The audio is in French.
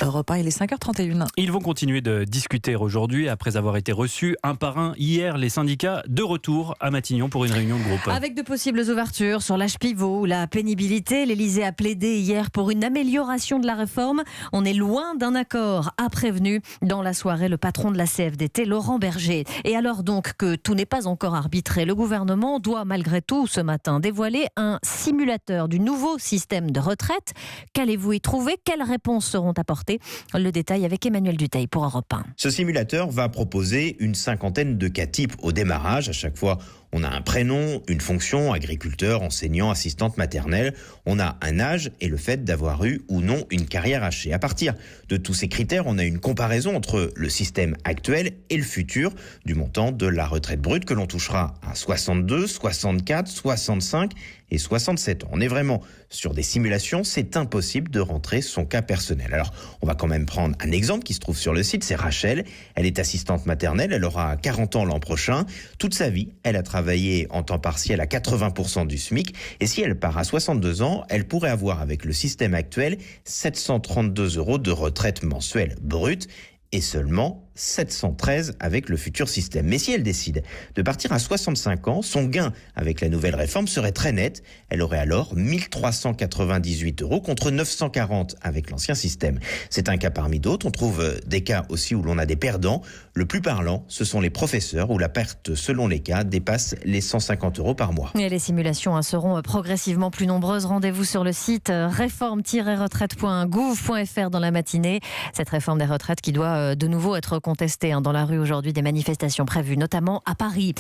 Europe 1, il est 5h31. Ils vont continuer de discuter aujourd'hui après avoir été reçus un par un hier, les syndicats de retour à Matignon pour une réunion de groupe. Avec de possibles ouvertures sur l'âge pivot ou la pénibilité, l'Élysée a plaidé hier pour une amélioration de la réforme. On est loin d'un accord, a prévenu dans la soirée le patron de la CFDT, Laurent Berger. Et alors donc que tout n'est pas encore arbitré, le gouvernement doit malgré tout ce matin dévoiler un simulateur du nouveau système de retraite. Qu'allez-vous y trouver? Quelles réponses seront apportées? Le détail avec Emmanuel Dutheil pour Europe 1. Ce simulateur va proposer une cinquantaine de cas types au démarrage. À chaque fois, on a un prénom, une fonction, agriculteur, enseignant, assistante maternelle. On a un âge et le fait d'avoir eu ou non une carrière hachée. À partir de tous ces critères, on a une comparaison entre le système actuel et le futur du montant de la retraite brute que l'on touchera à 62, 64, 65 et 67 ans. On est vraiment sur des simulations, c'est impossible de rentrer son cas personnel. Alors, on va quand même prendre un exemple qui se trouve sur le site, c'est Rachel. Elle est assistante maternelle, elle aura 40 ans l'an prochain. Toute sa vie, elle a travaillé en temps partiel à 80% du SMIC. Et si elle part à 62 ans, elle pourrait avoir avec le système actuel 732 € de retraite mensuelle brute et seulement 713 avec le futur système. Mais si elle décide de partir à 65 ans, son gain avec la nouvelle réforme serait très net. Elle aurait alors 1398 € contre 940 avec l'ancien système. C'est un cas parmi d'autres. On trouve des cas aussi où l'on a des perdants. Le plus parlant, ce sont les professeurs où la perte, selon les cas, dépasse les 150 € par mois. Et les simulations seront progressivement plus nombreuses. Rendez-vous sur le site réforme-retraite.gouv.fr dans la matinée. Cette réforme des retraites qui doit de nouveau être contestée dans la rue aujourd'hui, des manifestations prévues, notamment à Paris.